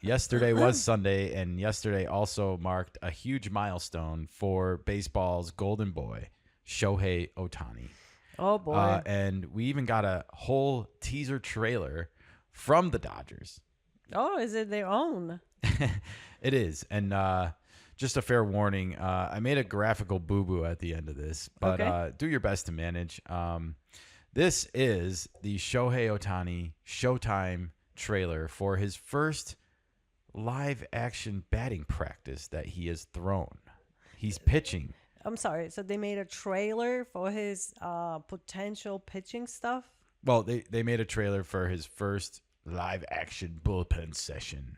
Yesterday was Sunday, and yesterday also marked a huge milestone for baseball's golden boy, Shohei Ohtani. Oh, boy. And we even got a whole teaser trailer from the Dodgers. Oh, is it their own? It is. And just a fair warning, I made a graphical boo-boo at the end of this, but Okay. do your best to manage. This is the Shohei Ohtani Shotime trailer for his first live action batting practice that he has thrown. He's pitching. I'm sorry. So they made a trailer for his potential pitching stuff? Well, they made a trailer for his first live action bullpen session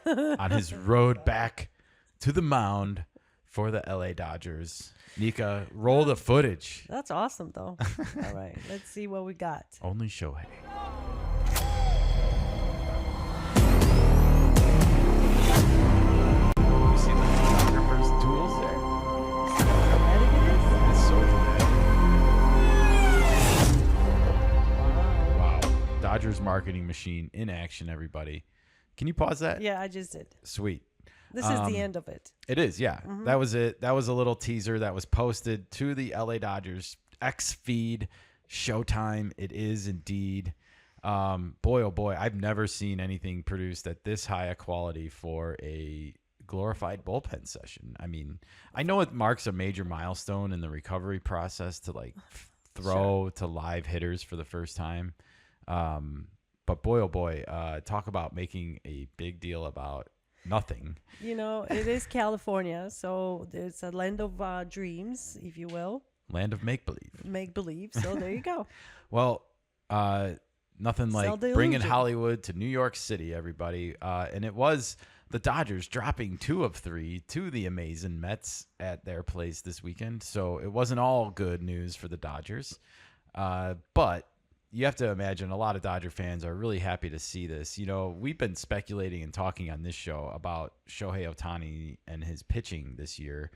on his road back to the mound for the LA Dodgers. Nika, roll the footage. That's awesome, though. All right. Let's see what we got. Only Shohei. You see the photographer's tools there? See how dramatic it is? It's so dramatic. Wow. Dodgers marketing machine in action, everybody. Can you pause that? Yeah, I just did. Sweet. This is the end of it. It is, yeah. That was it. That was a little teaser that was posted to the LA Dodgers X feed, Showtime. It is indeed. Boy, oh boy, I've never seen anything produced at this high a quality for a glorified bullpen session. I mean, I know it marks a major milestone in the recovery process to like throw to live hitters for the first time. But boy, oh boy, talk about making a big deal about nothing. You know, it is California, so there's a land of dreams, if you will. Land of make-believe. Make believe. So there you go. Well, nothing Sell like the bringing illusion. Hollywood to New York City, everybody. And it was the Dodgers dropping 2 of 3 to the amazing Mets at their place this weekend. So it wasn't all good news for the Dodgers. But you have to imagine a lot of Dodger fans are really happy to see this. You know, we've been speculating and talking on this show about Shohei Ohtani and his pitching this year.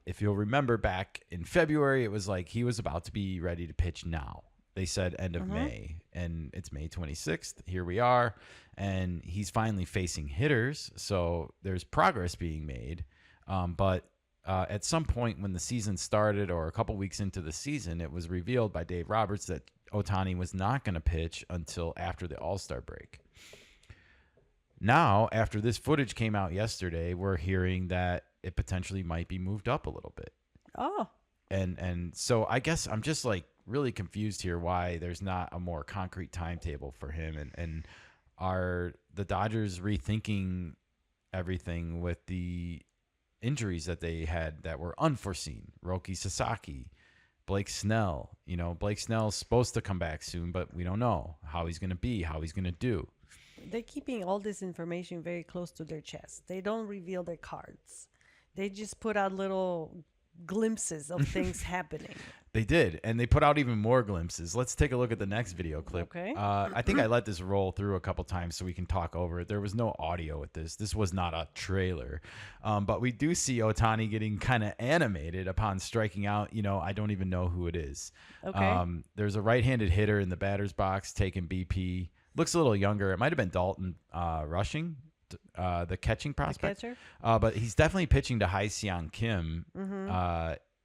If you'll remember back in February, it was like he was about to be ready to pitch now. They said end of May, and it's May 26th. Here we are, and he's finally facing hitters, so there's progress being made. But at some point when the season started or a couple weeks into the season, it was revealed by Dave Roberts that Ohtani was not going to pitch until after the All-Star break. Now, after this footage came out yesterday, we're hearing that it potentially might be moved up a little bit. Oh, And so I guess I'm just like really confused here why there's not a more concrete timetable for him. And are the Dodgers rethinking everything with the injuries that they had that were unforeseen? Roki Sasaki, Blake Snell. You know, Blake Snell's supposed to come back soon, but we don't know how he's going to be, how he's going to do. they're keeping all this information very close to their chest. They don't reveal their cards. They just put out little glimpses of things happening. They did, and they put out even more glimpses. Let's take a look at the next video clip. Okay. I think I let this roll through a couple times so we can talk over it. There was no audio with this. This was not a trailer. But we do see Ohtani getting kind of animated upon striking out. You know, I don't even know who it is. Okay. There's a right-handed hitter in the batter's box taking BP. Looks a little younger. It might have been Dalton Rushing, the catching prospect. catcher? But he's definitely pitching to Hai-Seong Kim,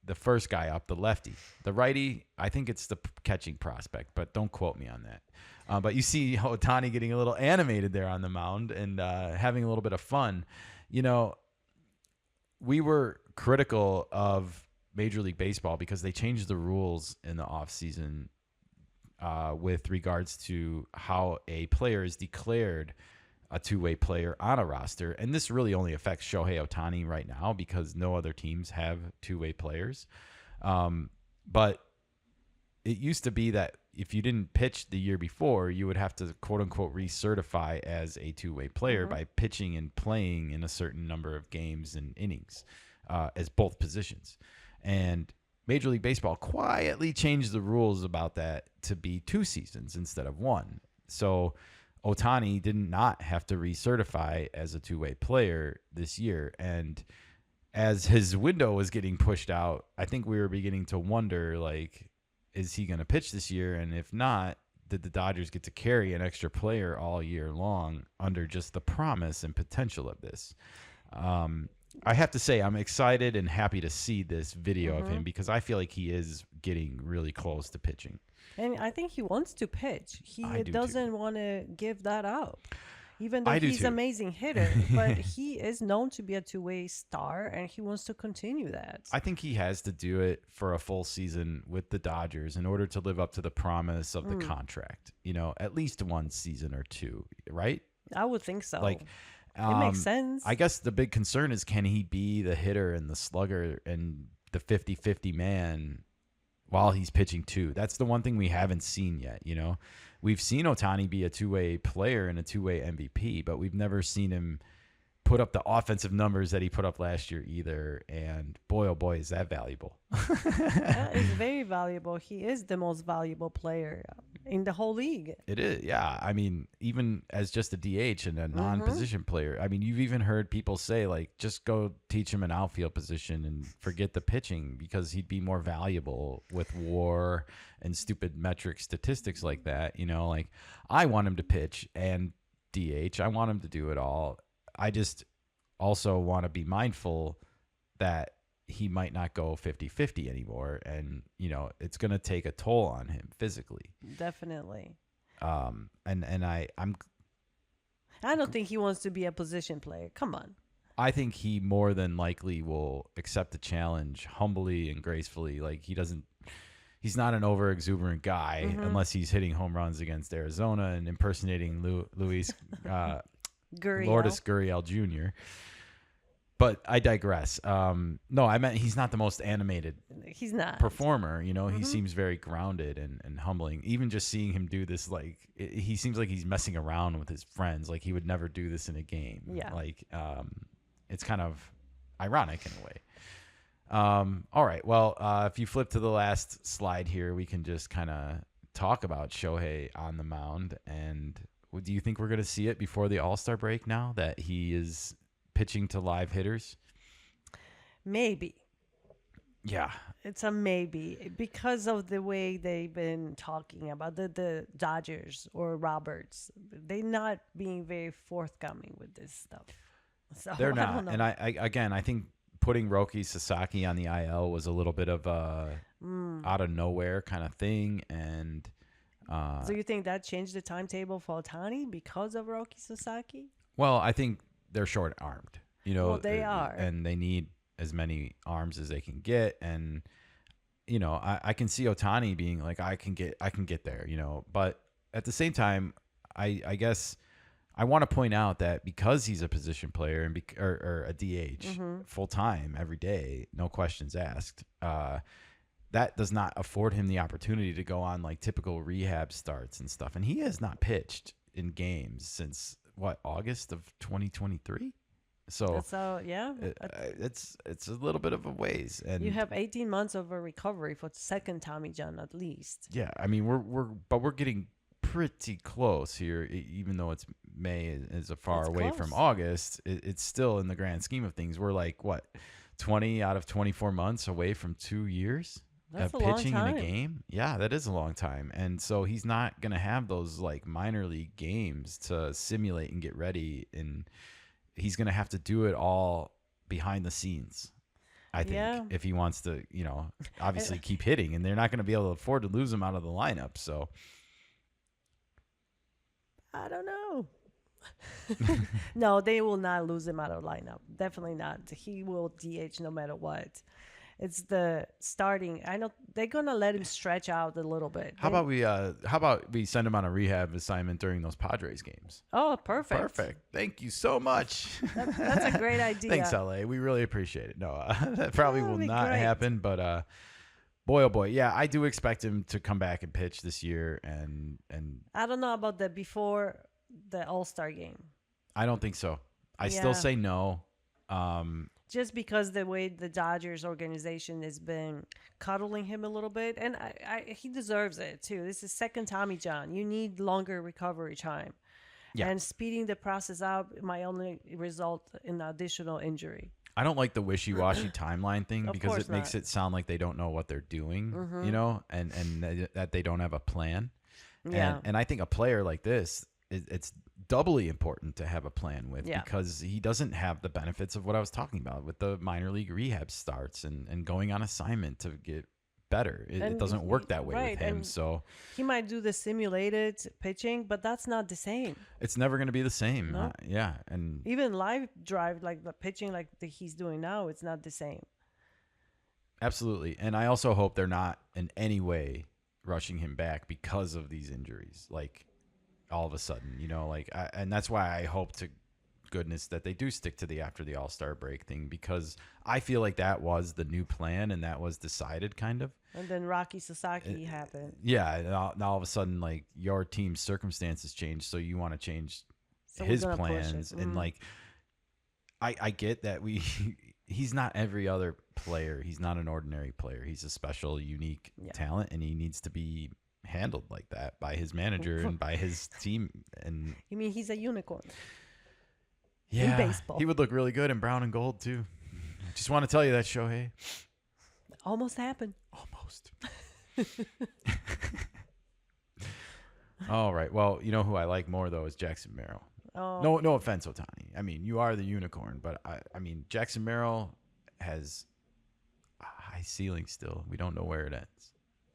the first guy up, the lefty. The righty, I think it's the catching prospect, but don't quote me on that. But you see Ohtani getting a little animated there on the mound and having a little bit of fun. You know, we were critical of Major League Baseball because they changed the rules in the offseason with regards to how a player is declared a two-way player on a roster. And this really only affects Shohei Ohtani right now because no other teams have two-way players. But it used to be that if you didn't pitch the year before, you would have to quote-unquote recertify as a two-way player by pitching and playing in a certain number of games and innings as both positions. And Major League Baseball quietly changed the rules about that to be 2 seasons instead of 1. So Ohtani did not have to recertify as a two-way player this year. And as his window was getting pushed out, I think we were beginning to wonder, like, is he going to pitch this year? And if not, did the Dodgers get to carry an extra player all year long under just the promise and potential of this. I have to say, I'm excited and happy to see this video of him because I feel like he is getting really close to pitching. And I think he wants to pitch. He I do doesn't want to give that up. Even though I do he's too. an amazing hitter, but he is known to be a two-way star, and he wants to continue that. I think he has to do it for a full season with the Dodgers in order to live up to the promise of the contract. You know, at least one season or two, right? I would think so. Like, it makes sense. I guess the big concern is, can he be the hitter and the slugger and the 50-50 man while he's pitching too? That's the one thing we haven't seen yet, you know? We've seen Ohtani be a two-way player and a two-way MVP, but we've never seen him put up the offensive numbers that he put up last year either. And boy, oh boy, is that valuable. That is very valuable. He is the most valuable player in the whole league. It is, yeah. I mean, even as just a DH and a non-position player, I mean, you've even heard people say, like, just go teach him an outfield position and forget the pitching because he'd be more valuable with WAR and stupid metric statistics like that. You know, like, I want him to pitch and DH. I want him to do it all. I just also want to be mindful that he might not go 50-50 anymore. And, you know, it's going to take a toll on him physically. Definitely. And I don't think he wants to be a position player. Come on. I think he more than likely will accept the challenge humbly and gracefully. Like, he's not an over exuberant guy unless he's hitting home runs against Arizona and impersonating Luis Lourdes Gurriel Jr. But I digress. No, I meant he's not the most animated performer. You know, he seems very grounded and humbling. Even just seeing him do this, like, he seems like he's messing around with his friends. Like, he would never do this in a game. Yeah. Like, it's kind of ironic in a way. All right. Well, if you flip to the last slide here, we can just kind of talk about Shohei on the mound. And do you think we're going to see it before the All-Star break now that he is pitching to live hitters? Maybe. Yeah. It's a maybe because of the way they've been talking about the Dodgers or Roberts. They're not being very forthcoming with this stuff. So They're I not. don't know. And I think putting Roki Sasaki on the IL was a little bit of a out of nowhere kind of thing. And so you think that changed the timetable for Ohtani because of Roki Sasaki? well, I think they're short-armed. You know, Well, they are. and they need as many arms as they can get. And you know, I can see Ohtani being like, I can get there. You know, but at the same time, I guess I want to point out that because he's a position player and or a DH full time every day, no questions asked. That does not afford him the opportunity to go on like typical rehab starts and stuff. And he has not pitched in games since August of 2023. So yeah. it's a little bit of a ways. And You have 18 months of a recovery for second Tommy John at least. yeah, I mean we're getting pretty close here, even though it's May is a far It's away close. from August. It's still in the grand scheme of things. We're like 20 out of 24 months away from 2 years That's of a long pitching in time. a game. Yeah, that is a long time. And so he's not going to have those like minor league games to simulate and get ready. And he's going to have to do it all behind the scenes, I think, Yeah. if he wants to, you know, obviously keep hitting. And they're not going to be able to afford to lose him out of the lineup. So I don't know. No, they will not lose him out of lineup. Definitely not. He will DH no matter what. It's the starting. I know they're gonna let him stretch out a little bit. how about we send him on a rehab assignment during those Padres games? Oh, perfect. Perfect. Thank you so much. That's a great idea. Thanks, LA. We really appreciate it. No, that probably That will would be not great. happen, but boy, oh boy, yeah, I do expect him to come back and pitch this year, and I don't know about the before the All-Star game. I don't think so. I Yeah. still say no. Just because the way the Dodgers organization has been cuddling him a little bit, and he deserves it too. This is second Tommy John. You need longer recovery time, Yeah. and speeding the process out might only result in additional injury. I don't like the wishy-washy timeline thing Of because course it makes not. it sound like they don't know what they're doing, you know, and that they don't have a plan. Yeah. And I think a player like this, it's doubly important to have a plan with Yeah. because he doesn't have the benefits of what I was talking about with the minor league rehab starts and going on assignment to get better. It And doesn't work that way right, with him. and So he might do the simulated pitching, but that's not the same. it's never going to be the same. No. Yeah. And Even live drive, like the pitching, like he's doing now, it's not the same. absolutely. And I also hope they're not in any way rushing him back because of these injuries. Like all of a sudden, and that's why I hope to goodness that they do stick to the after the All-Star break thing, because I feel like that was the new plan and that was decided kind of. And then Rocky Sasaki happened. Yeah. And now all of a sudden, like your team's circumstances change. So you want to change So his we're gonna push it. plans. And like, I get that he's not every other player. He's not an ordinary player. He's a special, unique talent, and he needs to be handled like that by his manager and by his team. And You mean he's a unicorn? yeah, baseball. he would look really good in brown and gold too. Just want to tell you that, Shohei. Almost happened. Almost. All right. Well, you know who I like more though is Jackson Merrill. Oh. No offense, Ohtani. I mean, you are the unicorn, but I mean, Jackson Merrill has a high ceiling still. We don't know where it ends.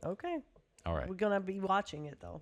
Okay. All right. We're gonna be watching it though.